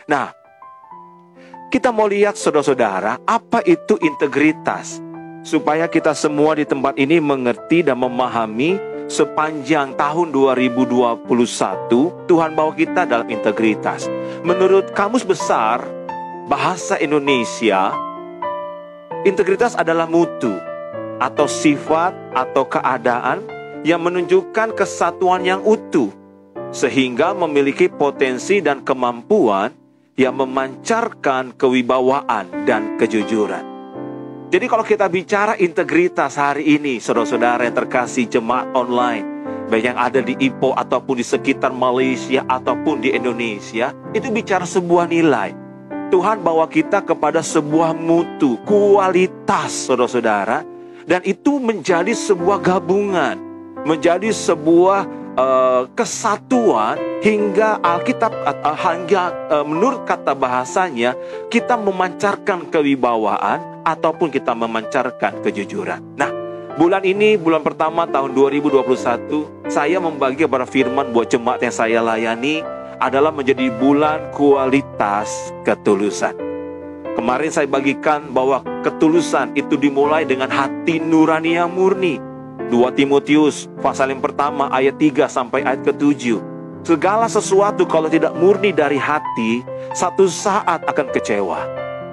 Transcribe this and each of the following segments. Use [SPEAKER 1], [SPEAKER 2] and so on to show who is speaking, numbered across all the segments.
[SPEAKER 1] Nah, kita mau lihat saudara-saudara, apa itu integritas? Supaya kita semua di tempat ini mengerti dan memahami sepanjang tahun 2021, Tuhan bawa kita dalam integritas. Menurut Kamus Besar Bahasa Indonesia, integritas adalah mutu atau sifat atau keadaan yang menunjukkan kesatuan yang utuh, sehingga memiliki potensi dan kemampuan yang memancarkan kewibawaan dan kejujuran. Jadi kalau kita bicara integritas hari ini, saudara-saudara yang terkasih jemaat online, baik yang ada di Ipoh ataupun di sekitar Malaysia ataupun di Indonesia, itu bicara sebuah nilai. Tuhan bawa kita kepada sebuah mutu, kualitas, saudara-saudara, dan itu menjadi sebuah gabungan, menjadi sebuah kesatuan, hingga Alkitab menurut kata bahasanya kita memancarkan kewibawaan ataupun kita memancarkan kejujuran. Nah, bulan ini, bulan pertama tahun 2021, saya membagi kepada firman buat jemaat yang saya layani adalah menjadi bulan kualitas ketulusan. Kemarin saya bagikan bahwa ketulusan itu dimulai dengan hati nurani yang murni. 2 Timotius pasal yang pertama ayat 3 sampai ayat ke-7. Segala sesuatu kalau tidak murni dari hati, satu saat akan kecewa.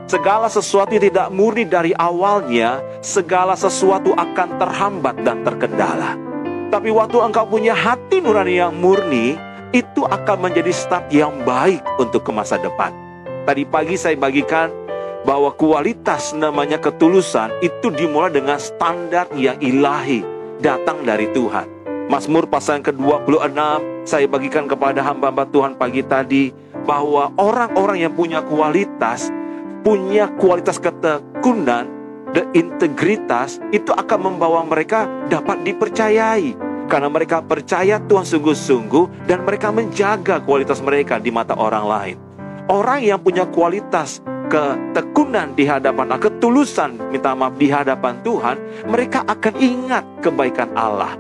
[SPEAKER 1] Segala sesuatu yang tidak murni dari awalnya, segala sesuatu akan terhambat dan terkendala. Tapi waktu engkau punya hati nurani yang murni, itu akan menjadi start yang baik untuk ke masa depan. Tadi pagi saya bagikan bahwa kualitas namanya ketulusan itu dimulai dengan standar yang ilahi, datang dari Tuhan. Mazmur pasal yang ke-26 saya bagikan kepada hamba-hamba Tuhan pagi tadi, bahwa orang-orang yang punya kualitas ketekunan dan integritas, itu akan membawa mereka dapat dipercayai. Karena mereka percaya Tuhan sungguh-sungguh dan mereka menjaga kualitas mereka di mata orang lain. Orang yang punya kualitas ketekunan di hadapan Allah, ketulusan, minta maaf, di hadapan Tuhan, mereka akan ingat kebaikan Allah.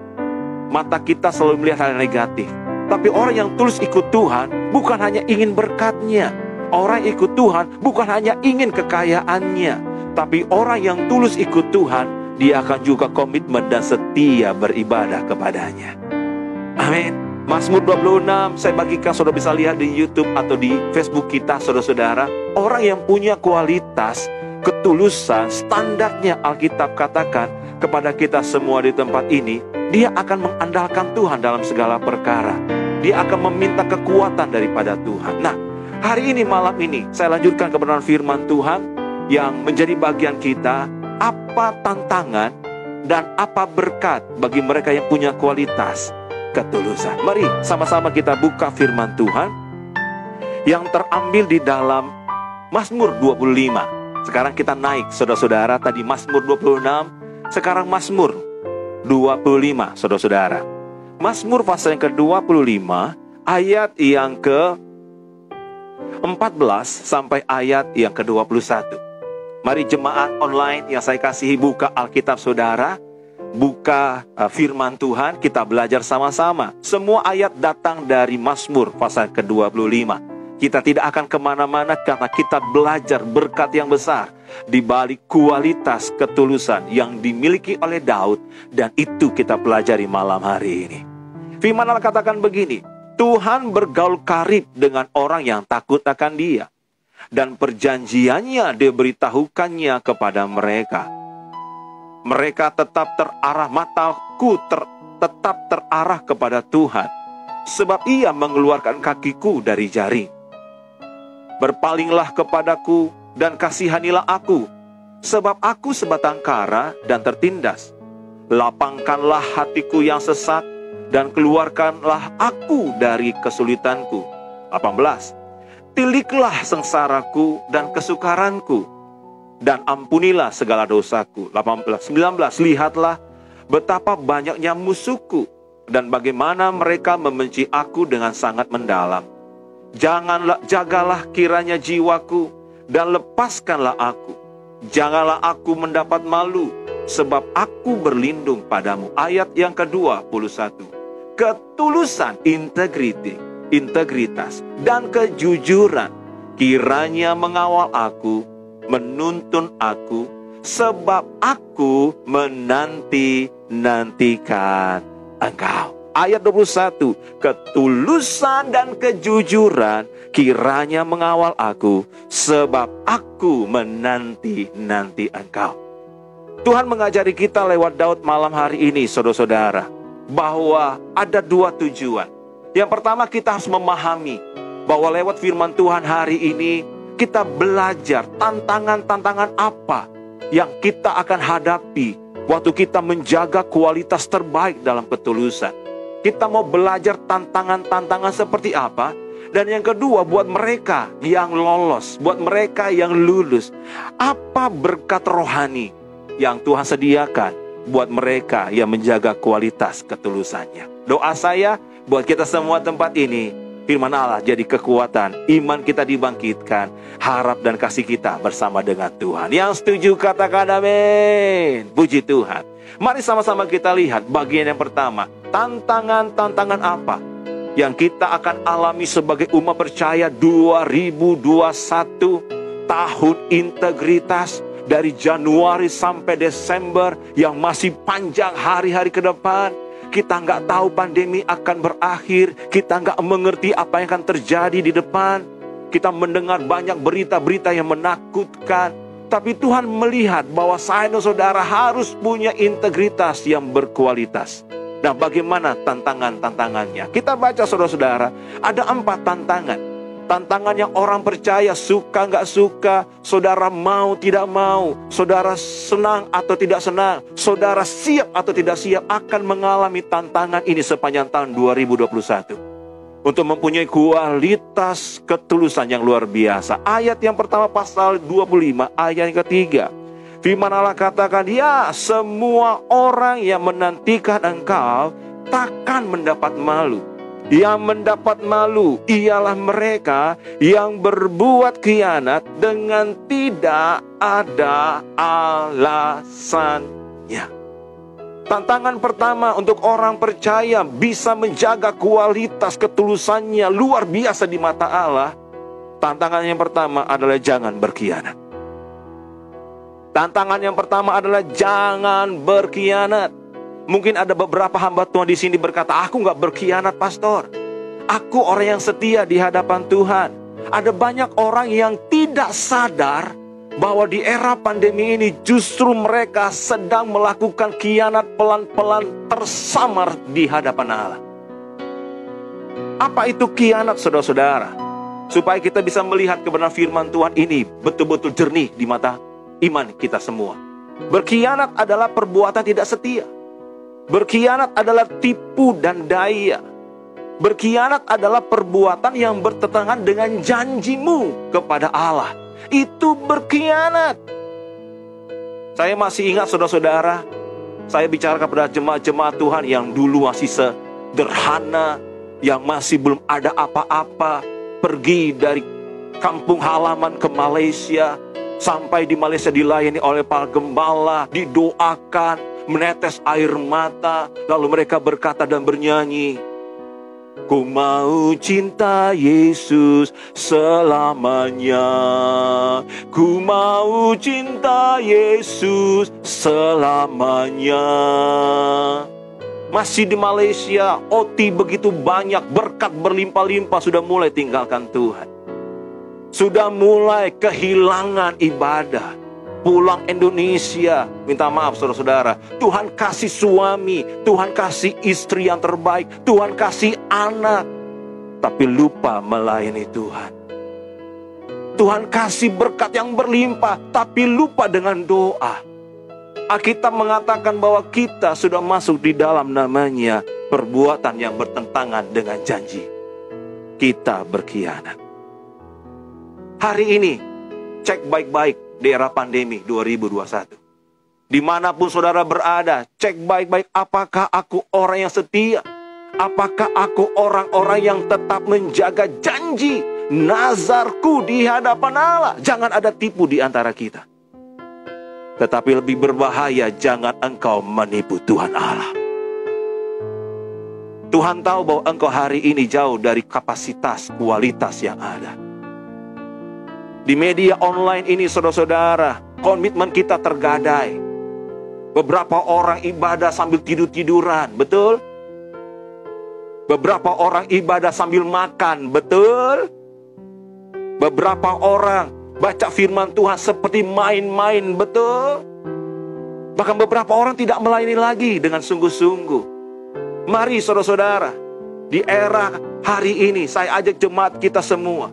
[SPEAKER 1] Mata kita selalu melihat hal yang negatif. Tapi orang yang tulus ikut Tuhan bukan hanya ingin berkatnya. Orang yang ikut Tuhan bukan hanya ingin kekayaannya. Tapi orang yang tulus ikut Tuhan, dia akan juga komitmen dan setia beribadah kepadanya. Amin. Mazmur 26 saya bagikan, saudara bisa lihat di YouTube atau di Facebook kita, saudara-saudara. Orang yang punya kualitas ketulusan, standarnya Alkitab katakan kepada kita semua di tempat ini, dia akan mengandalkan Tuhan dalam segala perkara. Dia akan meminta kekuatan daripada Tuhan. Nah, hari ini, malam ini, saya lanjutkan kebenaran firman Tuhan yang menjadi bagian kita. Apa tantangan dan apa berkat bagi mereka yang punya kualitas ketulusan? Mari sama-sama kita buka firman Tuhan yang terambil di dalam Mazmur 25. Sekarang kita naik, saudara-saudara. Tadi Mazmur 26, sekarang Mazmur 25, saudara-saudara. Mazmur pasal yang ke-25 ayat yang ke-14 sampai ayat yang ke-21. Mari jemaat online yang saya kasihi, buka Alkitab saudara, buka firman Tuhan, kita belajar sama-sama. Semua ayat datang dari Mazmur pasal ke-25. Kita tidak akan kemana-mana karena kita belajar berkat yang besar di balik kualitas ketulusan yang dimiliki oleh Daud, dan itu kita pelajari malam hari ini. Firman Allah katakan begini, Tuhan bergaul karib dengan orang yang takut akan Dia, dan perjanjiannya diberitahukannya kepada mereka. Mereka tetap terarah, mataku tetap terarah kepada Tuhan, sebab Ia mengeluarkan kakiku dari jaring. Berpalinglah kepadaku dan kasihanilah aku, sebab aku sebatang kara dan tertindas. Lapangkanlah hatiku yang sesat, dan keluarkanlah aku dari kesulitanku. 18. Tiliklah sengsaraku dan kesukaranku, dan ampunilah segala dosaku. 18, 19. Lihatlah betapa banyaknya musuhku, dan bagaimana mereka membenci aku dengan sangat mendalam. Jagalah kiranya jiwaku, dan lepaskanlah aku. Janganlah aku mendapat malu, sebab aku berlindung padamu. Ayat yang ke-21. Ketulusan, integritas, dan kejujuran kiranya mengawal aku, menuntun aku, sebab aku menanti-nantikan Engkau. Ayat 21, ketulusan dan kejujuran kiranya mengawal aku, sebab aku menanti-nanti Engkau. Tuhan mengajari kita lewat Daud malam hari ini, saudara-saudara, bahwa ada dua tujuan. Yang pertama, kita harus memahami bahwa lewat firman Tuhan hari ini, kita belajar tantangan-tantangan apa yang kita akan hadapi waktu kita menjaga kualitas terbaik dalam ketulusan. Kita mau belajar tantangan-tantangan seperti apa. Dan yang kedua, buat mereka yang lolos, buat mereka yang lulus, apa berkat rohani yang Tuhan sediakan buat mereka yang menjaga kualitas ketulusannya. Doa saya buat kita semua tempat ini, firman Allah jadi kekuatan, iman kita dibangkitkan, harap dan kasih kita bersama dengan Tuhan. Yang setuju katakan amin. Puji Tuhan. Mari sama-sama kita lihat bagian yang pertama. Tantangan-tantangan apa yang kita akan alami sebagai umat percaya 2021, tahun integritas, dari Januari sampai Desember yang masih panjang hari-hari ke depan. Kita nggak tahu pandemi akan berakhir, kita nggak mengerti apa yang akan terjadi di depan. Kita mendengar banyak berita-berita yang menakutkan, tapi Tuhan melihat bahwa saya dan saudara harus punya integritas yang berkualitas. Nah, bagaimana tantangan-tantangannya? Kita baca, saudara-saudara, ada 4 tantangan. Tantangan yang orang percaya, suka nggak suka, saudara mau tidak mau, saudara senang atau tidak senang, saudara siap atau tidak siap, akan mengalami tantangan ini sepanjang tahun 2021. Untuk mempunyai kualitas ketulusan yang luar biasa. Ayat yang pertama pasal 25, ayat yang ketiga. Firman Allah katakan, ya, semua orang yang menantikan Engkau takkan mendapat malu. Yang mendapat malu ialah mereka yang berbuat khianat dengan tidak ada alasannya. Tantangan pertama untuk orang percaya bisa menjaga kualitas ketulusannya luar biasa di mata Allah. Tantangan yang pertama adalah jangan berkhianat. Tantangan yang pertama adalah jangan berkhianat. Mungkin ada beberapa hamba Tuhan di sini berkata, aku nggak berkhianat, pastor. Aku orang yang setia di hadapan Tuhan. Ada banyak orang yang tidak sadar bahwa di era pandemi ini justru mereka sedang melakukan khianat pelan-pelan tersamar di hadapan Allah. Apa itu khianat, saudara-saudara? Supaya kita bisa melihat kebenaran firman Tuhan ini betul-betul jernih di mata iman kita semua. Berkhianat adalah perbuatan tidak setia. Berkhianat adalah tipu dan daya. Berkhianat adalah perbuatan yang bertentangan dengan janjimu kepada Allah. Itu berkhianat. Saya masih ingat, saudara-saudara, saya bicara kepada jemaat-jemaat Tuhan yang dulu masih sederhana, yang masih belum ada apa-apa, pergi dari kampung halaman ke Malaysia. Sampai di Malaysia dilayani oleh para gembala, didoakan, menetes air mata. Lalu mereka berkata dan bernyanyi, ku mau cinta Yesus selamanya. Ku mau cinta Yesus selamanya. Masih di Malaysia, OT begitu banyak, berkat berlimpah-limpah, sudah mulai tinggalkan Tuhan. Sudah mulai kehilangan ibadah. Pulang Indonesia, minta maaf saudara-saudara, Tuhan kasih suami, Tuhan kasih istri yang terbaik, Tuhan kasih anak, tapi lupa melayani Tuhan. Tuhan kasih berkat yang berlimpah, tapi lupa dengan doa. Alkitab mengatakan bahwa kita sudah masuk di dalam namanya perbuatan yang bertentangan dengan janji. Kita berkhianat. Hari ini, cek baik-baik di era pandemi 2021. Dimanapun saudara berada, cek baik-baik apakah aku orang yang setia. Apakah aku orang-orang yang tetap menjaga janji nazarku di hadapan Allah. Jangan ada tipu di antara kita. Tetapi lebih berbahaya, jangan engkau menipu Tuhan Allah. Tuhan tahu bahwa engkau hari ini jauh dari kapasitas, kualitas yang ada. Di media online ini saudara-saudara, komitmen kita tergadai. Beberapa orang ibadah sambil tidur-tiduran, betul? Beberapa orang ibadah sambil makan, betul? Beberapa orang baca firman Tuhan seperti main-main, betul? Bahkan beberapa orang tidak melayani lagi dengan sungguh-sungguh. Mari saudara-saudara, di era hari ini saya ajak jemaat kita semua,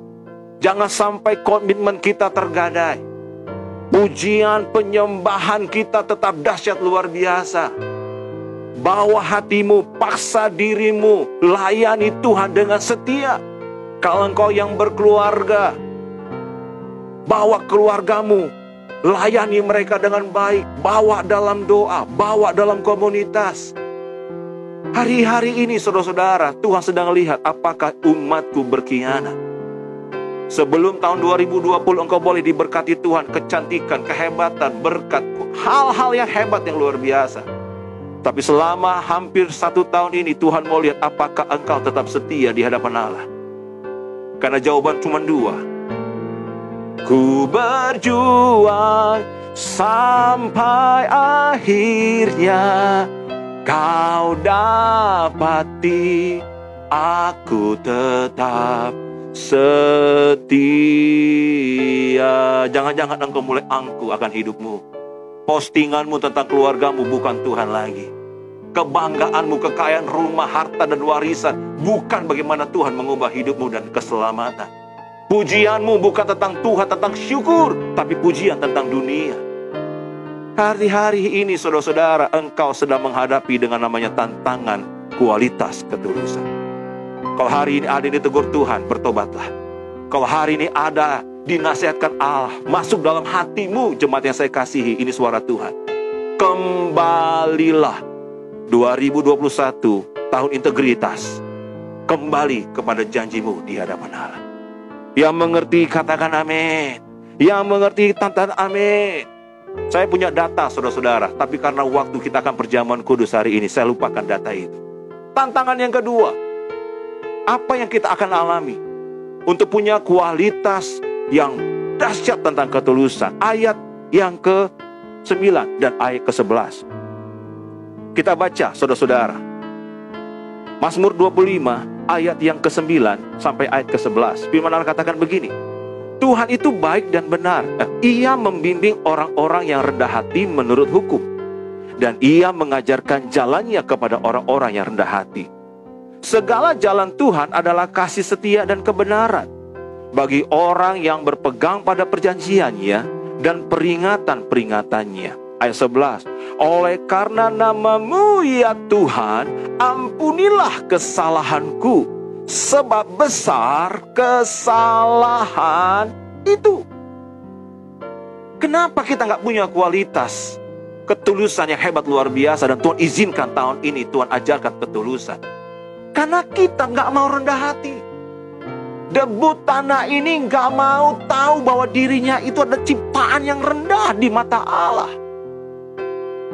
[SPEAKER 1] jangan sampai komitmen kita tergadai. Pujian penyembahan kita tetap dahsyat luar biasa. Bawa hatimu, paksa dirimu, layani Tuhan dengan setia. Kalau engkau yang berkeluarga, bawa keluargamu, layani mereka dengan baik. Bawa dalam doa, bawa dalam komunitas. Hari-hari ini saudara-saudara, Tuhan sedang lihat apakah umatku berkhianat. Sebelum tahun 2020 engkau boleh diberkati Tuhan, kecantikan, kehebatan, berkat, hal-hal yang hebat yang luar biasa. Tapi selama hampir 1 tahun ini Tuhan mau lihat apakah engkau tetap setia di hadapan Allah. Karena jawaban cuma 2. Ku berjuang sampai akhirnya kau dapati aku tetap setia. Jangan-jangan engkau mulai angkuh akan hidupmu. Postinganmu tentang keluargamu bukan Tuhan lagi. Kebanggaanmu, kekayaan rumah, harta dan warisan bukan bagaimana Tuhan mengubah hidupmu dan keselamatan. Pujianmu bukan tentang Tuhan, tentang syukur, tapi pujian tentang dunia. Hari-hari ini saudara-saudara, engkau sedang menghadapi dengan namanya tantangan kualitas ketulusan. Kalau hari ini ada yang ditegur Tuhan, bertobatlah. Kalau hari ini ada dinasihatkan Allah, masuk dalam hatimu, jemaat yang saya kasihi, ini suara Tuhan. Kembalilah. 2021 tahun integritas. Kembali kepada janjimu di hadapan Allah. Yang mengerti katakan amin. Yang mengerti katakan amin. Saya punya data saudara-saudara, tapi karena waktu kita akan perjamuan kudus hari ini, saya lupakan data itu. Tantangan yang kedua, apa yang kita akan alami untuk punya kualitas yang dahsyat tentang ketulusan. Ayat yang ke-9 dan ayat ke-11. Kita baca saudara-saudara. Mazmur 25 ayat yang ke-9 sampai ayat ke-11. Firman Allah katakan begini. Tuhan itu baik dan benar. Ia membimbing orang-orang yang rendah hati menurut hukum. Dan ia mengajarkan jalannya kepada orang-orang yang rendah hati. Segala jalan Tuhan adalah kasih setia dan kebenaran bagi orang yang berpegang pada perjanjiannya dan peringatan-peringatannya. Ayat 11. Oleh karena nama-Mu ya Tuhan, ampunilah kesalahanku, sebab besar kesalahan itu. Kenapa kita nggak punya kualitas ketulusan yang hebat luar biasa, dan Tuhan izinkan tahun ini Tuhan ajarkan ketulusan? Karena kita nggak mau rendah hati. Debu tanah ini nggak mau tahu bahwa dirinya itu ada ciptaan yang rendah di mata Allah.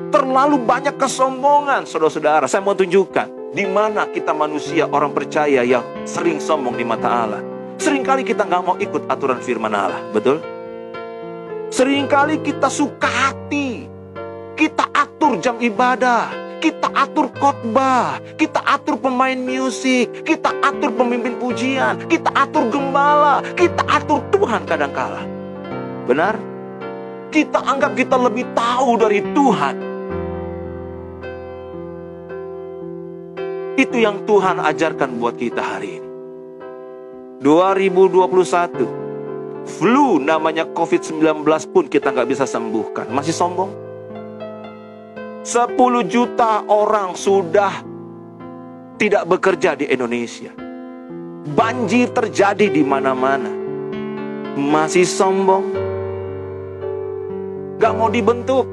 [SPEAKER 1] Terlalu banyak kesombongan, saudara-saudara. Saya mau tunjukkan di mana kita manusia orang percaya yang sering sombong di mata Allah. Seringkali kita nggak mau ikut aturan firman Allah, betul? Seringkali kita suka hati, kita atur jam ibadah, kita atur khotbah, kita atur pemain musik, kita atur pemimpin pujian, kita atur gembala, kita atur Tuhan kadangkala. Benar? Kita anggap kita lebih tahu dari Tuhan. Itu yang Tuhan ajarkan buat kita hari ini. 2021, flu namanya COVID-19 pun kita nggak bisa sembuhkan. Masih sombong? 10 juta orang sudah tidak bekerja di Indonesia. Banjir terjadi di mana-mana. Masih sombong? Gak mau dibentuk.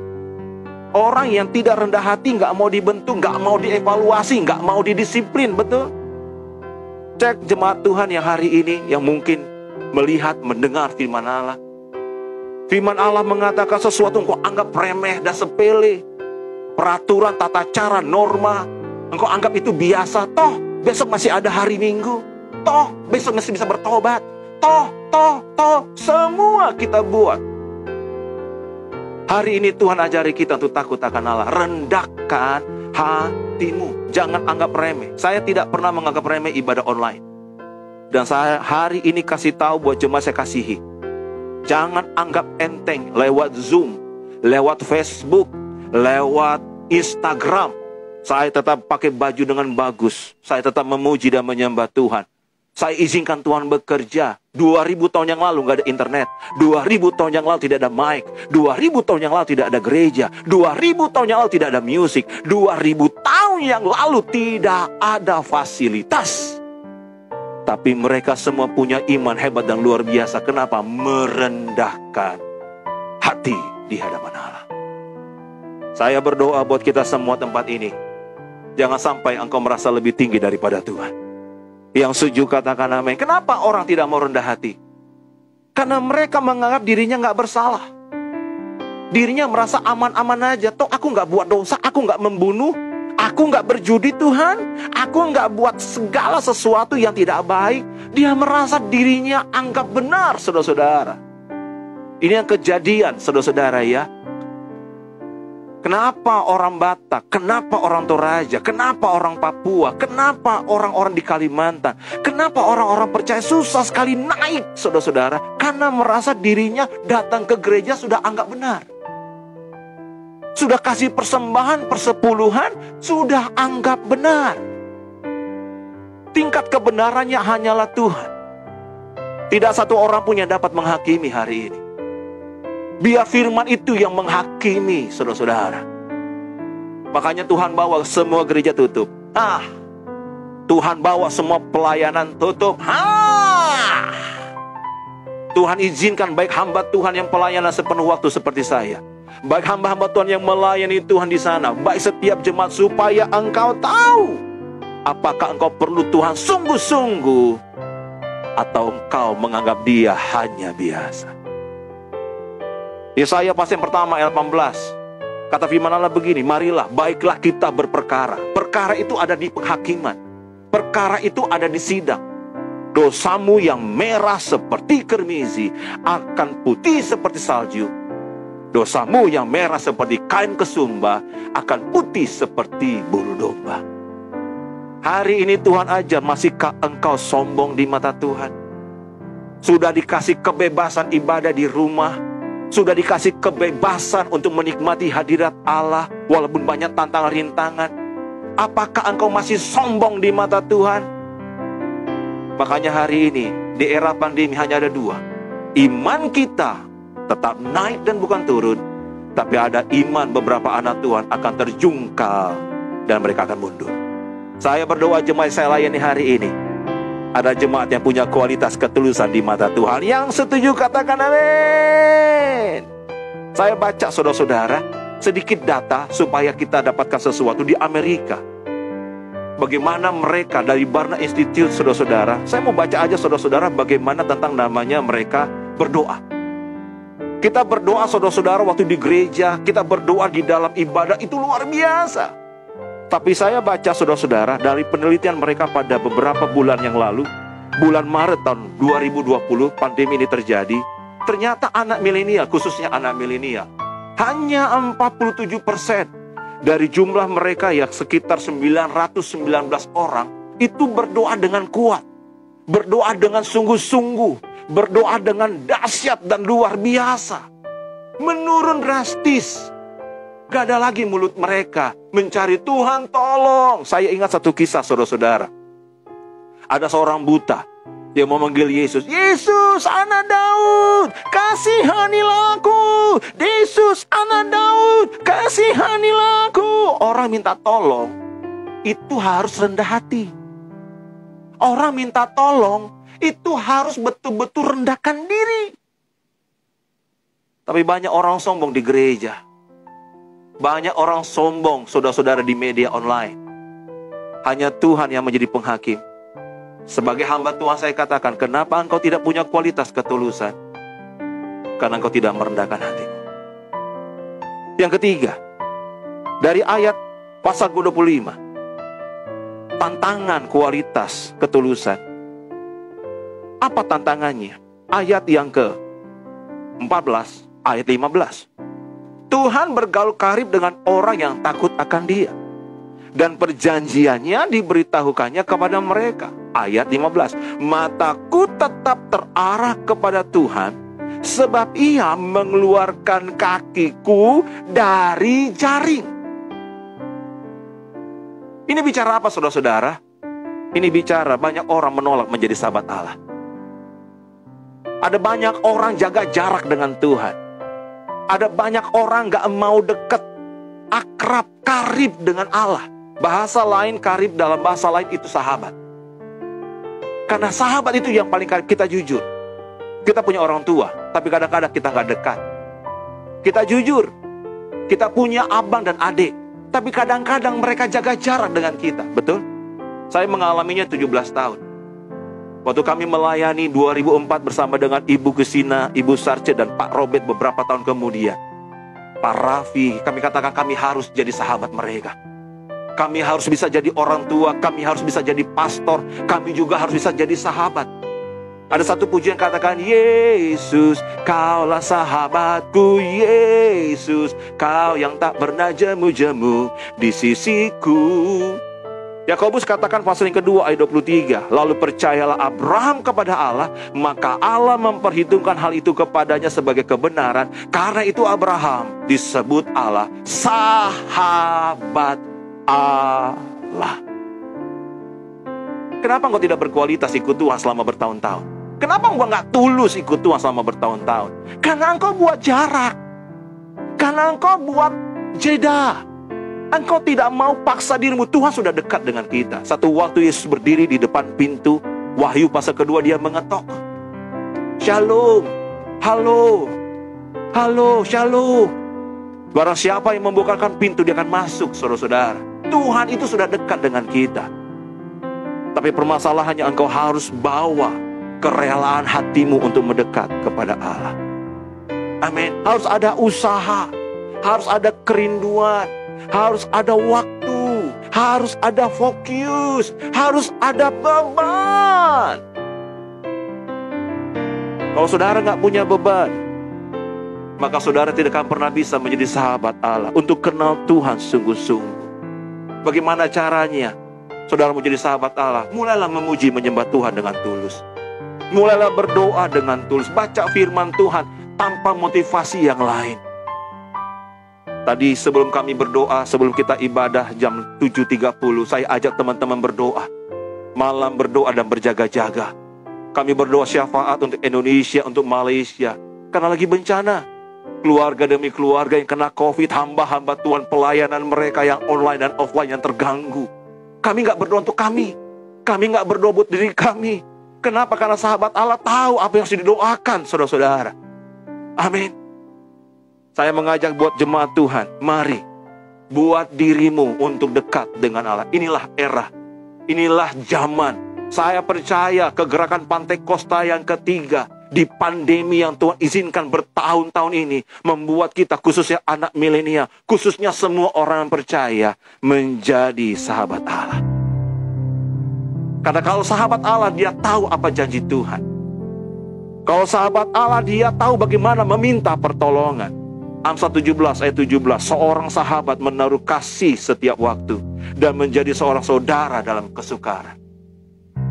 [SPEAKER 1] Orang yang tidak rendah hati gak mau dibentuk, gak mau dievaluasi, gak mau didisiplin, betul? Cek jemaat Tuhan yang hari ini, yang mungkin melihat, mendengar firman Allah. Firman Allah mengatakan sesuatu engkau anggap remeh dan sepele. Peraturan, tata cara, norma, engkau anggap itu biasa. Toh besok masih ada hari Minggu. Toh besok masih bisa bertobat. Toh semua kita buat. Hari ini Tuhan ajari kita untuk takut akan Allah. Rendahkan hatimu. Jangan anggap remeh. Saya tidak pernah menganggap remeh ibadah online. Dan saya hari ini kasih tahu buat jemaat saya kasihi. Jangan anggap enteng lewat Zoom, lewat Facebook, lewat Instagram. Saya tetap pakai baju dengan bagus. Saya tetap memuji dan menyembah Tuhan. Saya izinkan Tuhan bekerja. 2000 tahun yang lalu nggak ada internet. 2000 tahun yang lalu tidak ada mic. 2000 tahun yang lalu tidak ada gereja. 2000 tahun yang lalu tidak ada musik. 2000 tahun yang lalu tidak ada fasilitas. Tapi mereka semua punya iman hebat dan luar biasa. Kenapa? Merendahkan hati di hadapan Allah. Saya berdoa buat kita semua tempat ini. Jangan sampai engkau merasa lebih tinggi daripada Tuhan. Yang setuju katakan amin. Kenapa orang tidak mau rendah hati? Karena mereka menganggap dirinya nggak bersalah. Dirinya merasa aman-aman aja. Toh aku nggak buat dosa, aku nggak membunuh, aku nggak berjudi Tuhan, aku nggak buat segala sesuatu yang tidak baik. Dia merasa dirinya anggap benar, saudara-saudara. Ini yang kejadian, saudara-saudara ya. Kenapa orang Batak? Kenapa orang Toraja? Kenapa orang Papua? Kenapa orang-orang di Kalimantan? Kenapa orang-orang percaya susah sekali naik, saudara-saudara? Karena merasa dirinya datang ke gereja sudah anggap benar. Sudah kasih persembahan, persepuluhan, sudah anggap benar. Tingkat kebenarannya hanyalah Tuhan. Tidak satu orang pun yang dapat menghakimi hari ini. Biar firman itu yang menghakimi, saudara-saudara. Makanya Tuhan bawa semua gereja tutup. Tuhan bawa semua pelayanan tutup. Tuhan izinkan baik hamba Tuhan yang pelayanan sepenuh waktu seperti saya, baik hamba-hamba Tuhan yang melayani Tuhan di sana, baik setiap jemaat, supaya engkau tahu apakah engkau perlu Tuhan sungguh-sungguh, atau engkau menganggap dia hanya biasa. Yesaya pasal yang pertama ayat 18. Kata firman Allah begini, marilah, baiklah kita berperkara. Perkara itu ada di penghakiman. Perkara itu ada di sidang. Dosamu yang merah seperti kermizi akan putih seperti salju. Dosamu yang merah seperti kain kesumba akan putih seperti bulu domba. Hari ini Tuhan ajar, masihkah engkau sombong di mata Tuhan? Sudah dikasih kebebasan ibadah di rumah, sudah dikasih kebebasan untuk menikmati hadirat Allah walaupun banyak tantangan rintangan. Apakah engkau masih sombong di mata Tuhan? Makanya hari ini di era pandemi hanya ada dua. Iman kita tetap naik dan bukan turun, tapi ada iman beberapa anak Tuhan akan terjungkal dan mereka akan mundur. Saya berdoa jemaat saya layani hari ini, ada jemaat yang punya kualitas ketulusan di mata Tuhan. Yang setuju katakan amin. Saya baca saudara-saudara sedikit data supaya kita dapatkan sesuatu di Amerika. Bagaimana mereka dari Barna Institute, saudara-saudara. Saya mau baca aja saudara-saudara bagaimana tentang namanya mereka berdoa. Kita berdoa saudara-saudara waktu di gereja, kita berdoa di dalam ibadah, itu luar biasa. Tapi saya baca saudara-saudara dari penelitian mereka pada beberapa bulan yang lalu, bulan Maret tahun 2020 pandemi ini terjadi. Ternyata anak milenial, khususnya anak milenial, hanya 47% dari jumlah mereka yang sekitar 919 orang itu berdoa dengan kuat, berdoa dengan sungguh-sungguh, berdoa dengan dahsyat dan luar biasa. Menurun drastis. Gak ada lagi mulut mereka mencari Tuhan tolong. Saya ingat satu kisah saudara-saudara. Ada seorang buta, dia mau manggil Yesus. Yesus anak Daud, kasihanilah aku. Yesus anak Daud, kasihanilah aku. Orang minta tolong itu harus rendah hati. Orang minta tolong itu harus betul-betul rendahkan diri. Tapi banyak orang sombong di gereja. Banyak orang sombong saudara-saudara di media online. Hanya Tuhan yang menjadi penghakim. Sebagai hamba Tuhan saya katakan, kenapa engkau tidak punya kualitas ketulusan? Karena engkau tidak merendahkan hatimu. Yang ketiga, dari ayat pasal 25, tantangan kualitas ketulusan. Apa tantangannya? ayat yang ke-14, ayat 15. Tuhan bergaul karib dengan orang yang takut akan Dia, dan perjanjiannya diberitahukannya kepada mereka. Ayat 15. Mataku tetap terarah kepada Tuhan, sebab Ia mengeluarkan kakiku dari jaring. Ini bicara apa, saudara-saudara? Ini bicara banyak orang menolak menjadi sahabat Allah. Ada banyak orang jaga jarak dengan Tuhan. Ada banyak orang gak mau dekat, akrab, karib dengan Allah. Bahasa lain karib, dalam bahasa lain itu sahabat. Karena sahabat itu yang paling karib. Kita jujur, kita punya orang tua, tapi kadang-kadang kita gak dekat. Kita jujur, kita punya abang dan adik, tapi kadang-kadang mereka jaga jarak dengan kita. Betul? Saya mengalaminya 17 tahun. Waktu kami melayani 2004 bersama dengan Ibu Gesina, Ibu Sarce, dan Pak Robert beberapa tahun kemudian. Pak Raffi, kami katakan kami harus jadi sahabat mereka. Kami harus bisa jadi orang tua, kami harus bisa jadi pastor, kami juga harus bisa jadi sahabat. Ada satu pujian katakan, Yesus, Kaulah sahabatku, Yesus, Kau yang tak pernah jemu-jemu di sisiku. Yakobus katakan pasal yang kedua ayat 23, lalu percayalah Abraham kepada Allah, maka Allah memperhitungkan hal itu kepadanya sebagai kebenaran. Karena itu Abraham disebut Allah sahabat Allah. Kenapa engkau tidak berkualitas ikut Tuhan selama bertahun-tahun? Kenapa engkau gak tulus ikut Tuhan selama bertahun-tahun? Karena engkau buat jarak, karena engkau buat jeda. Engkau tidak mau paksa dirimu. Tuhan sudah dekat dengan kita. Satu waktu Yesus berdiri di depan pintu Wahyu pasal kedua, Dia mengetok. Shalom, halo, halo, shalom. Barang siapa yang membukakan pintu, dia akan masuk, saudara-saudara. Tuhan itu sudah dekat dengan kita. Tapi permasalahannya engkau harus bawa kerelaan hatimu untuk mendekat kepada Allah. Amin. Harus ada usaha, harus ada kerinduan, harus ada waktu, harus ada fokus, harus ada beban. Kalau saudara nggak punya beban, maka saudara tidak akan pernah bisa menjadi sahabat Allah. Untuk kenal Tuhan sungguh-sungguh. Bagaimana caranya saudara menjadi sahabat Allah? Mulailah memuji menyembah Tuhan dengan tulus. Mulailah berdoa dengan tulus. Baca firman Tuhan tanpa motivasi yang lain. Tadi sebelum kami berdoa, sebelum kita ibadah jam 7.30, saya ajak teman-teman berdoa. Malam berdoa dan berjaga-jaga. Kami berdoa syafaat untuk Indonesia, untuk Malaysia. Karena lagi bencana. Keluarga demi keluarga yang kena COVID, hamba-hamba Tuhan, pelayanan mereka yang online dan offline yang terganggu. Kami gak berdoa untuk kami. Kami gak berdoa buat diri kami. Kenapa? Karena sahabat Allah tahu apa yang harus didoakan, saudara-saudara. Amin. Saya mengajak buat jemaat Tuhan, mari buat dirimu untuk dekat dengan Allah. Inilah era, inilah zaman. Saya percaya kegerakan Pantai Kosta yang ketiga di pandemi yang Tuhan izinkan bertahun-tahun ini membuat kita, khususnya anak milenial, khususnya semua orang yang percaya, menjadi sahabat Allah. Karena kalau sahabat Allah, dia tahu apa janji Tuhan. Kalau sahabat Allah, dia tahu bagaimana meminta pertolongan. Amsal 17 ayat 17, seorang sahabat menaruh kasih setiap waktu dan menjadi seorang saudara dalam kesukaran.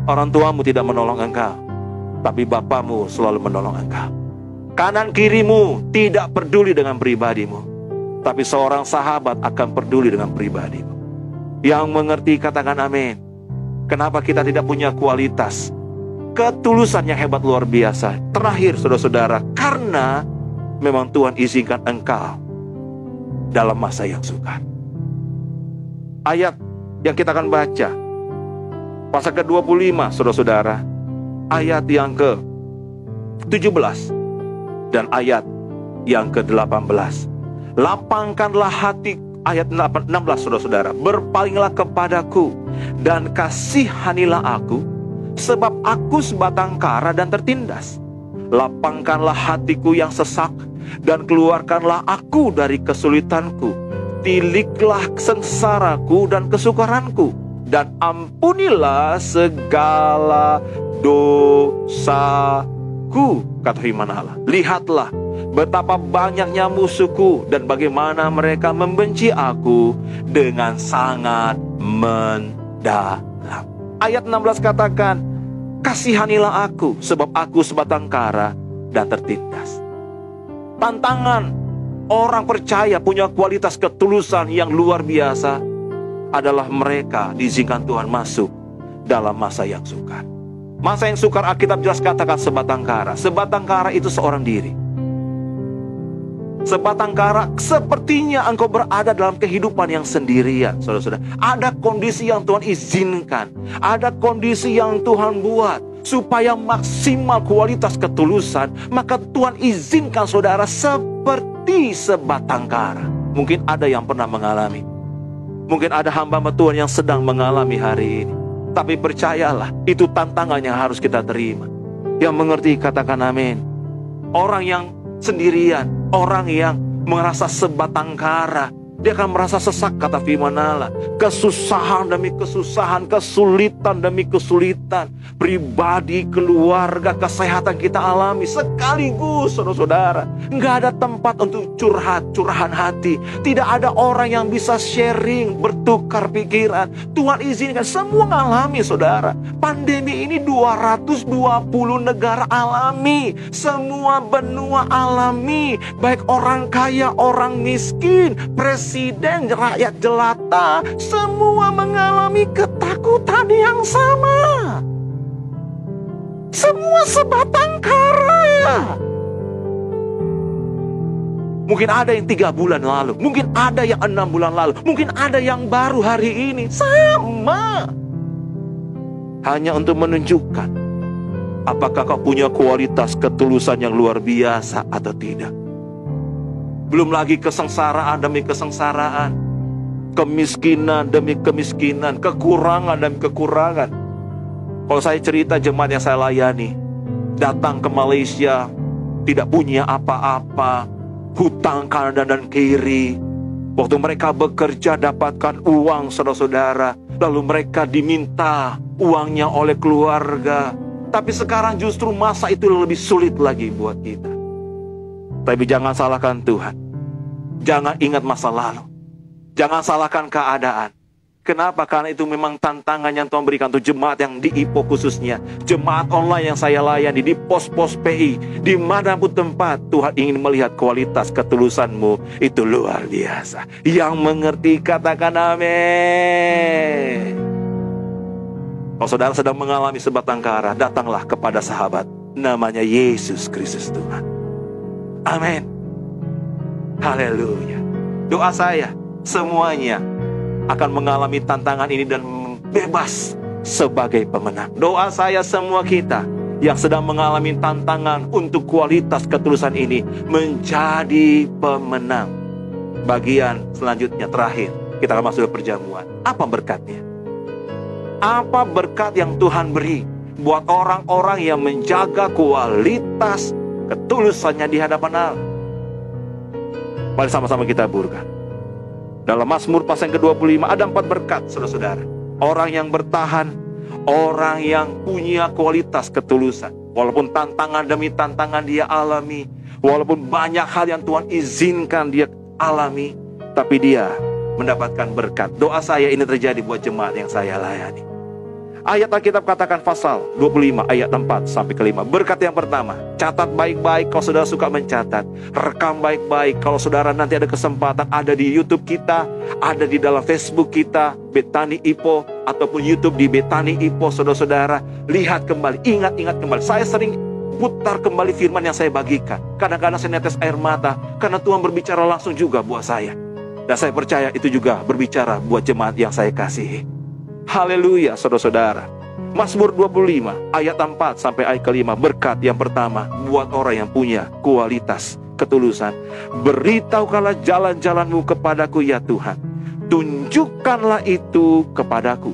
[SPEAKER 1] Orang tuamu tidak menolong engkau, tapi Bapamu selalu menolong engkau. Kanan kirimu tidak peduli dengan pribadimu, tapi seorang sahabat akan peduli dengan pribadimu. Yang mengerti katakan amin. Kenapa kita tidak punya kualitas ketulusan yang hebat luar biasa? Terakhir saudara-saudara, karena memang Tuhan izinkan engkau dalam masa yang sukar. Ayat yang kita akan baca pasal ke-25 saudara-saudara, ayat yang ke-17 dan ayat yang ke-18. Lapangkanlah hati, ayat 16 saudara-saudara, berpalinglah kepadaku dan kasihanilah aku, sebab aku sebatang kara dan tertindas. Lapangkanlah hatiku yang sesak dan keluarkanlah aku dari kesulitanku. Tiliklah sengsaraku dan kesukaranku, dan ampunilah segala dosaku. musuhku, kata firman Allah. Lihatlah betapa banyaknya musuhku dan bagaimana mereka membenci aku dengan sangat mendalam. Ayat 16 katakan, kasihanilah aku sebab aku sebatang kara dan tertindas. Tantangan orang percaya punya kualitas ketulusan yang luar biasa adalah mereka diizinkan Tuhan masuk dalam masa yang sukar. Masa yang sukar Alkitab jelas katakan sebatang kara. Sebatang kara itu seorang diri. Sebatang kara sepertinya engkau berada dalam kehidupan yang sendirian, saudara-saudara. Ada kondisi yang Tuhan izinkan, ada kondisi yang Tuhan buat supaya maksimal kualitas ketulusan. Maka Tuhan izinkan saudara seperti sebatang kara. Mungkin ada yang pernah mengalami, mungkin ada hamba Tuhan yang sedang mengalami hari ini. Tapi percayalah, itu tantangan yang harus kita terima. Yang mengerti katakan amin. Orang yang sendirian, orang yang merasa sebatang kara, dia akan merasa sesak, kata firman Allah. Kesusahan demi kesusahan, kesulitan demi kesulitan, pribadi, keluarga, kesehatan kita alami sekaligus, saudara-saudara. Nggak ada tempat untuk curahan hati. Tidak ada orang yang bisa sharing, bertukar pikiran. Tuhan izinkan semua alami, saudara. Pandemi ini 220 negara alami, semua benua alami, baik orang kaya, orang miskin, presiden, rakyat jelata, semua mengalami ketakutan yang sama. Semua sebatang kara. Mungkin ada yang 3 bulan lalu, mungkin ada yang 6 bulan lalu, mungkin ada yang baru hari ini. Sama. Hanya untuk menunjukkan apakah kau punya kualitas ketulusan yang luar biasa atau tidak. Belum lagi kesengsaraan demi kesengsaraan, kemiskinan demi kemiskinan, kekurangan demi kekurangan. Kalau saya cerita jemaat yang saya layani, datang ke Malaysia, tidak punya apa-apa, hutang kanan dan kiri. Waktu mereka bekerja dapatkan uang, saudara-saudara, lalu mereka diminta uangnya oleh keluarga. Tapi sekarang justru masa itu lebih sulit lagi buat kita. Tapi jangan salahkan Tuhan. Jangan ingat masa lalu. Jangan salahkan keadaan. Kenapa? Karena itu memang tantangan yang Tuhan berikan untuk jemaat yang di IPO khususnya. Jemaat online yang saya layani di pos-pos PI. Dimanapun tempat, Tuhan ingin melihat kualitas ketulusanmu. Itu luar biasa. Yang mengerti katakan amin. Kalau saudara sedang mengalami sebatang kara, datanglah kepada sahabat. Namanya Yesus Kristus Tuhan. Amin. Haleluya. Doa saya, semuanya akan mengalami tantangan ini dan bebas sebagai pemenang. Doa saya semua kita yang sedang mengalami tantangan untuk kualitas ketulusan ini menjadi pemenang. Bagian selanjutnya terakhir, kita akan masuk ke perjamuan. Apa berkatnya? Apa berkat yang Tuhan beri buat orang-orang yang menjaga kualitas ketulusannya di hadapan Allah? Mari sama-sama kita burkan. Dalam Mazmur pasal yang ke-25 ada 4 berkat, saudara-saudara. Orang yang bertahan, orang yang punya kualitas ketulusan. Walaupun tantangan demi tantangan dia alami, walaupun banyak hal yang Tuhan izinkan dia alami, tapi dia mendapatkan berkat. Doa saya ini terjadi buat jemaat yang saya layani. Ayat Alkitab katakan pasal 25 ayat 4 sampai ke-5. Berkat yang pertama, catat baik-baik kalau saudara suka mencatat. Rekam baik-baik kalau saudara nanti ada kesempatan, ada di YouTube kita, ada di dalam Facebook kita, Betani IPO, ataupun YouTube di Betani IPO, saudara-saudara. Lihat kembali, ingat-ingat kembali. Saya sering putar kembali firman yang saya bagikan. Kadang-kadang saya netes air mata, karena Tuhan berbicara langsung juga buat saya. Dan saya percaya itu juga berbicara buat jemaat yang saya kasihi. Haleluya, saudara-saudara. Mazmur 25 ayat 4 sampai ayat ke-5. Berkat yang pertama buat orang yang punya kualitas ketulusan. Beritahukanlah jalan-jalanmu kepadaku ya Tuhan. Tunjukkanlah itu kepadaku.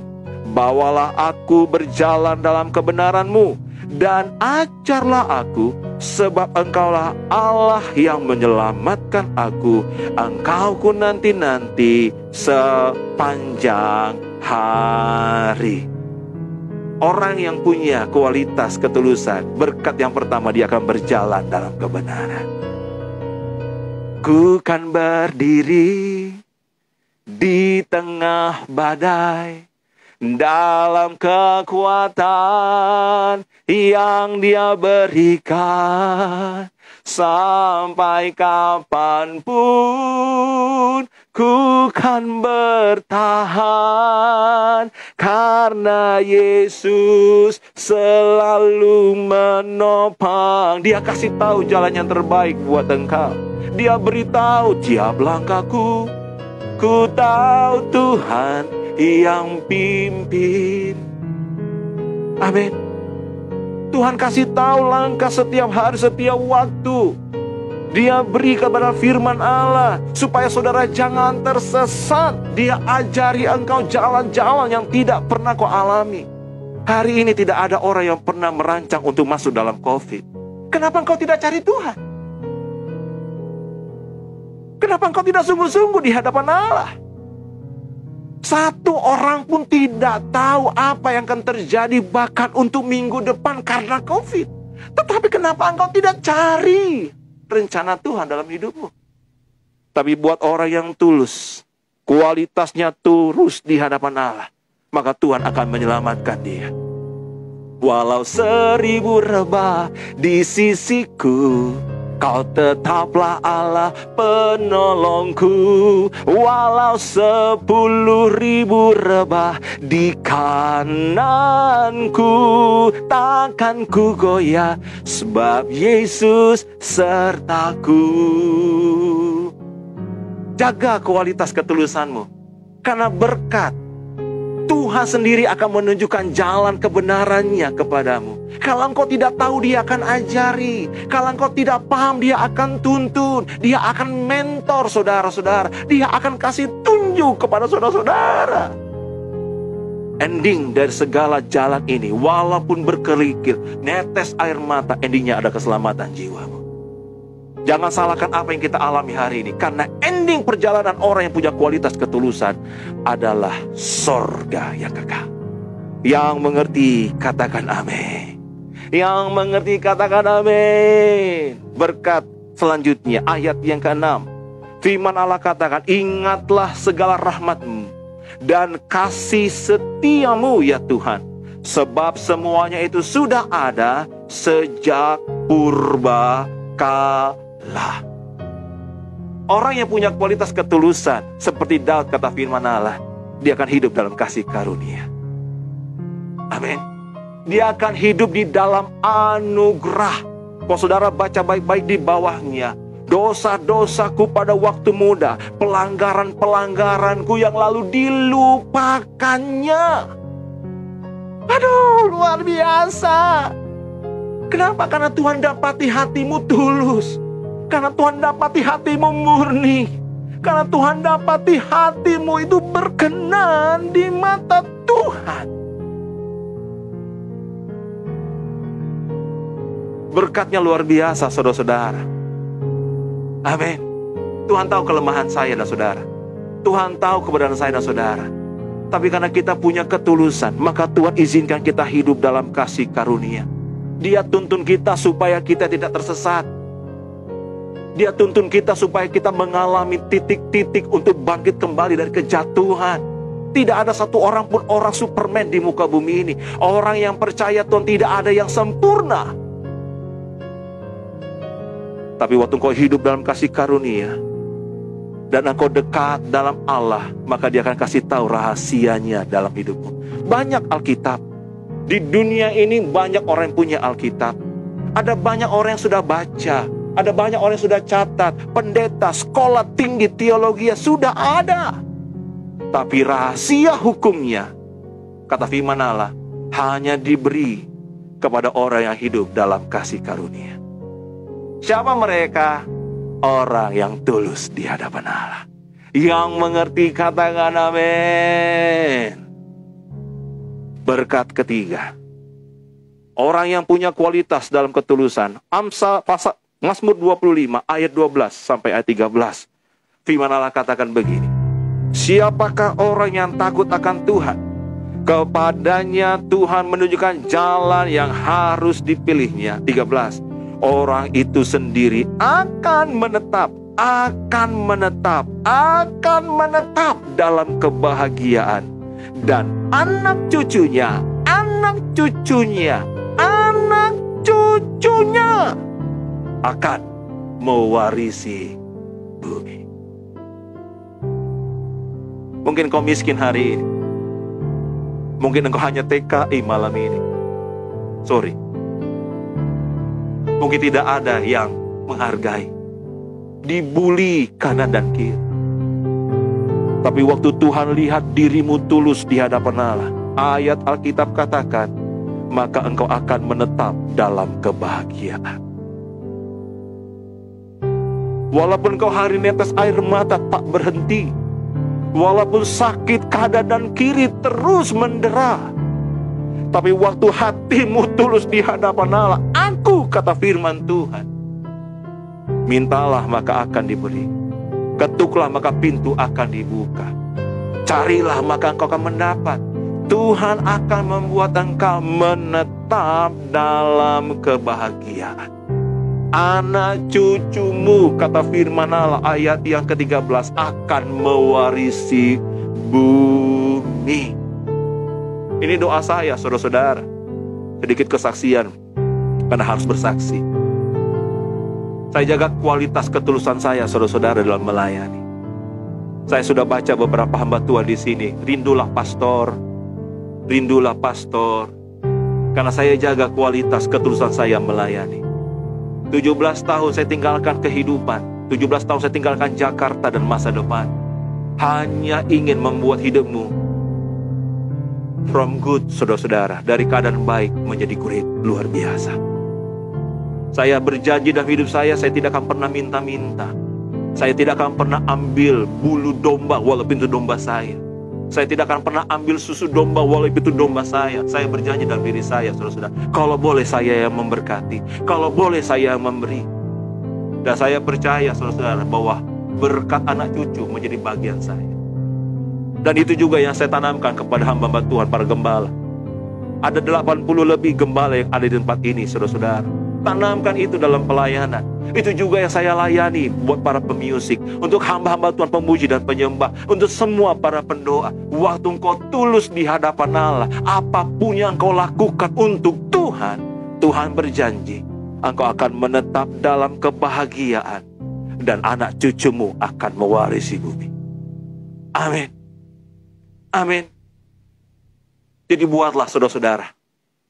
[SPEAKER 1] Bawalah aku berjalan dalam kebenaran-Mu, dan ajarlah aku, sebab Engkaulah Allah yang menyelamatkan aku. Engkau ku nanti-nanti sepanjang hari. Orang yang punya kualitas ketulusan, berkat yang pertama, dia akan berjalan dalam kebenaran. Ku kan berdiri di tengah badai, dalam kekuatan yang Dia berikan. Sampai kapanpun ku kan bertahan, karena Yesus selalu menopang. Dia kasih tahu jalan yang terbaik buat engkau. Dia beritahu tiap langkahku, ku tahu Tuhan yang pimpin. Amin. Tuhan kasih tahu langkah setiap hari, setiap waktu. Dia beri kepada firman Allah supaya saudara jangan tersesat. Dia ajari engkau jalan-jalan yang tidak pernah kau alami. Hari ini tidak ada orang yang pernah merancang untuk masuk dalam COVID. Kenapa engkau tidak cari Tuhan? Kenapa engkau tidak sungguh-sungguh di hadapan Allah? Satu orang pun tidak tahu apa yang akan terjadi bahkan untuk minggu depan karena COVID. Tetapi kenapa engkau tidak cari rencana Tuhan dalam hidupmu? Tapi buat orang yang tulus, kualitasnya tulus di hadapan Allah, maka Tuhan akan menyelamatkan dia. Walau 1000 rebah di sisiku, Kau tetaplah Allah penolongku. Walau 10.000 rebah di kananku, takkan ku goyah, sebab Yesus sertaku. Jaga kualitas ketulusanmu, karena berkat Tuhan sendiri akan menunjukkan jalan kebenarannya kepadamu. Kalau engkau tidak tahu, Dia akan ajari. Kalau engkau tidak paham, Dia akan tuntun. Dia akan mentor saudara-saudara. Dia akan kasih tunjuk kepada saudara-saudara. Ending dari segala jalan ini, walaupun berkerikil, netes air mata, endingnya ada keselamatan jiwamu. Jangan salahkan apa yang kita alami hari ini, karena ending perjalanan orang yang punya kualitas ketulusan adalah sorga yang kekal. Yang mengerti katakan amin. Yang mengerti katakan amin. Berkat selanjutnya ayat yang ke-6. Firman Allah katakan, ingatlah segala rahmat-Mu dan kasih setiamu ya Tuhan, sebab semuanya itu sudah ada sejak purba kala. Orang yang punya kualitas ketulusan seperti Daud, kata firman Allah, dia akan hidup dalam kasih karunia. Amin. Dia akan hidup di dalam anugerah. Kalau saudara baca baik-baik di bawahnya, dosa-dosaku pada waktu muda, pelanggaran-pelanggaranku yang lalu dilupakannya. Aduh, luar biasa. Kenapa? Karena Tuhan dapati hatimu tulus. Karena Tuhan dapati hatimu murni. Karena Tuhan dapati hatimu itu berkenan di mata Tuhan. Berkatnya luar biasa, saudara-saudara. Amin. Tuhan tahu kelemahan saya dan saudara. Tuhan tahu keberadaan saya dan saudara. Tapi karena kita punya ketulusan, maka Tuhan izinkan kita hidup dalam kasih karunia. Dia tuntun kita supaya kita tidak tersesat. Dia tuntun kita supaya kita mengalami titik-titik untuk bangkit kembali dari kejatuhan. Tidak ada satu orang pun orang Superman di muka bumi ini. Orang yang percaya Tuhan tidak ada yang sempurna. Tapi waktu engkau hidup dalam kasih karunia dan engkau dekat dalam Allah, maka Dia akan kasih tahu rahasianya dalam hidupmu. Banyak Alkitab. Di dunia ini banyak orang yang punya Alkitab. Ada banyak orang yang sudah baca. Ada banyak orang yang sudah catat. Pendeta, sekolah tinggi, teologi sudah ada. Tapi rahasia hukumnya, kata firman Allah, hanya diberi kepada orang yang hidup dalam kasih karunia. Siapa mereka? Orang yang tulus di hadapan Allah. Yang mengerti katakan amin. Berkat ketiga, orang yang punya kualitas dalam ketulusan. Mazmur 25 ayat 12 sampai ayat 13. Firman Allah katakan begini. Siapakah orang yang takut akan Tuhan Kepadanya Tuhan menunjukkan jalan yang harus dipilihnya. 13. Orang itu sendiri akan menetap dalam kebahagiaan. Dan anak cucunya akan mewarisi bumi. Mungkin kau miskin hari ini. Mungkin engkau hanya TKI malam ini. Sorry. Mungkin tidak ada yang menghargai. Dibuli kanan dan kiri. Tapi waktu Tuhan lihat dirimu tulus di hadapan Allah, ayat Alkitab katakan, maka engkau akan menetap dalam kebahagiaan. Walaupun engkau hari netes air mata tak berhenti, walaupun sakit kanan dan kiri terus mendera, tapi waktu hatimu tulus di hadapan Allah, aku, kata firman Tuhan, mintalah maka akan diberi, ketuklah maka pintu akan dibuka, carilah maka engkau akan mendapat. Tuhan akan membuat engkau menetap dalam kebahagiaan. Anak cucumu, kata firman Allah ayat yang ke-13, akan mewarisi bumi. Ini doa saya, saudara-saudara. Sedikit kesaksian, karena harus bersaksi. Saya jaga kualitas ketulusan saya, saudara-saudara, dalam melayani. Saya sudah baca beberapa hamba Tuhan di sini. Rindulah pastor, karena saya jaga kualitas ketulusan saya melayani. 17 tahun saya tinggalkan kehidupan, 17 tahun saya tinggalkan Jakarta dan masa depan, hanya ingin membuat hidupmu from good, saudara-saudara, dari keadaan baik menjadi great, luar biasa. Saya berjanji dalam hidup saya tidak akan pernah minta-minta. Saya tidak akan pernah ambil bulu domba walaupun itu domba saya. Saya tidak akan pernah ambil susu domba walaupun itu domba saya. Saya berjanji dalam diri saya, saudara-saudara, kalau boleh saya yang memberkati, kalau boleh saya yang memberi. Dan saya percaya, saudara-saudara, bahwa berkat anak cucu menjadi bagian saya. Dan itu juga yang saya tanamkan kepada hamba-hamba Tuhan, para gembala. Ada 80 lebih gembala yang ada di tempat ini, saudara-saudara. Tanamkan itu dalam pelayanan. Itu juga yang saya layani buat para pemusik, untuk hamba-hamba Tuhan pemuji dan penyembah, untuk semua para pendoa. Waktu engkau tulus di hadapan Allah, apapun yang engkau lakukan untuk Tuhan, Tuhan berjanji engkau akan menetap dalam kebahagiaan, dan anak cucumu akan mewarisi bumi. Amin. Amin. Jadi buatlah, saudara-saudara,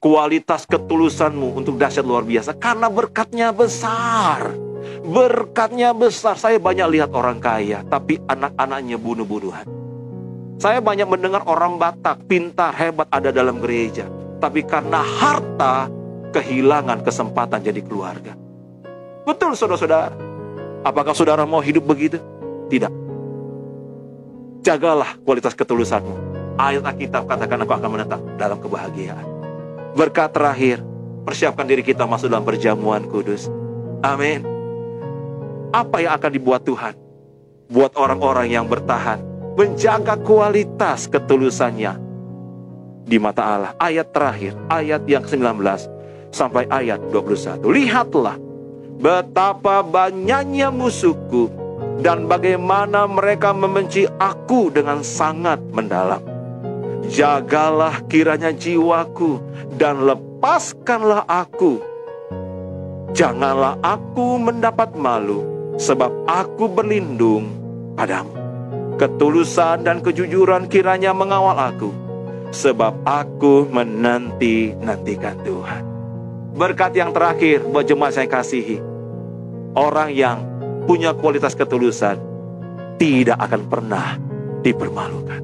[SPEAKER 1] kualitas ketulusanmu untuk dahsyat luar biasa, karena berkatnya besar. Berkatnya besar. Saya banyak lihat orang kaya, tapi anak-anaknya bunuh-bunuhan. Saya banyak mendengar orang Batak, pintar, hebat ada dalam gereja, tapi karena harta, kehilangan kesempatan jadi keluarga. Betul, saudara-saudara. Apakah saudara mau hidup begitu? Tidak. Jagalah kualitas ketulusanmu. Ayat Alkitab katakan, aku akan menetap dalam kebahagiaan. Berkat terakhir, persiapkan diri kita masuk dalam perjamuan kudus. Amin. Apa yang akan dibuat Tuhan? Buat orang-orang yang bertahan, menjaga kualitas ketulusannya di mata Allah. Ayat terakhir, ayat yang ke-19 sampai ayat 21. Lihatlah betapa banyaknya musuhku, dan bagaimana mereka membenci aku dengan sangat mendalam. Jagalah kiranya jiwaku, dan lepaskanlah aku. Janganlah aku mendapat malu, sebab aku berlindung padamu. Ketulusan dan kejujuran kiranya mengawal aku, sebab aku menanti-nantikan Tuhan. Berkat yang terakhir buat jemaat saya kasihi, orang yang punya kualitas ketulusan tidak akan pernah dipermalukan.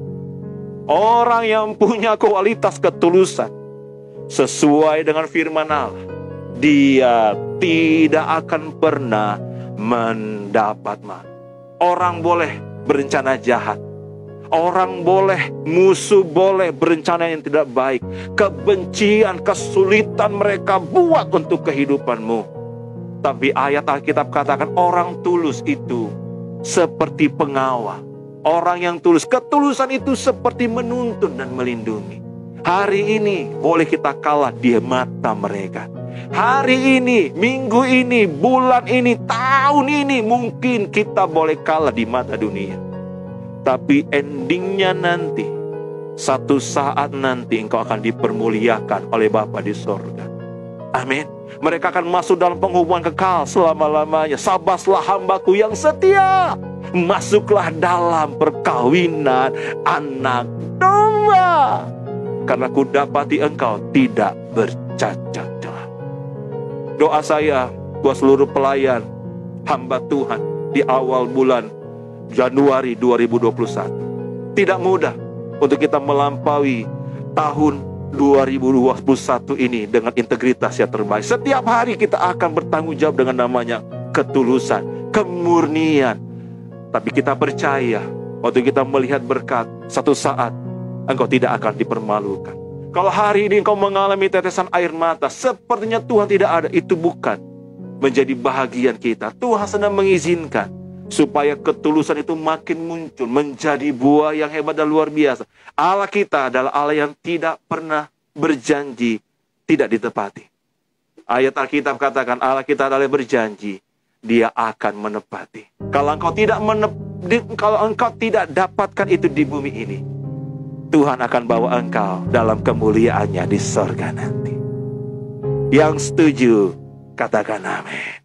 [SPEAKER 1] Orang yang punya kualitas ketulusan sesuai dengan firman Allah, dia tidak akan pernah mendapat malu. Orang boleh berencana jahat, orang boleh, musuh boleh berencana yang tidak baik, kebencian, kesulitan mereka buat untuk kehidupanmu. Tapi ayat Alkitab katakan orang tulus itu seperti pengawal. Orang yang tulus, ketulusan itu seperti menuntun dan melindungi. Hari ini boleh kita kalah di mata mereka. Hari ini, minggu ini, bulan ini, tahun ini mungkin kita boleh kalah di mata dunia. Tapi endingnya nanti, satu saat nanti engkau akan dipermuliakan oleh Bapa di sorga. Amin. Mereka akan masuk dalam penghubungan kekal selama-lamanya. Sabaslah hambaku yang setia, masuklah dalam perkawinan anak domba, karena ku dapati engkau tidak bercacat celah. Doa saya buat seluruh pelayan hamba Tuhan di awal bulan Januari 2021. Tidak mudah untuk kita melampaui tahun 2021 ini dengan integritas yang terbaik. Setiap hari kita akan bertanggung jawab dengan namanya ketulusan, kemurnian. Tapi kita percaya, waktu kita melihat berkat, satu saat engkau tidak akan dipermalukan. Kalau hari ini engkau mengalami tetesan air mata, sepertinya Tuhan tidak ada, itu bukan menjadi bahagian kita. Tuhan sedang mengizinkan supaya ketulusan itu makin muncul, menjadi buah yang hebat dan luar biasa. Allah kita adalah Allah yang tidak pernah berjanji tidak ditepati. Ayat Alkitab katakan Allah kita adalah berjanji, Dia akan menepati. Kalau engkau tidak dapatkan itu di bumi ini, Tuhan akan bawa engkau dalam kemuliaannya di sorga nanti. Yang setuju, katakan amin.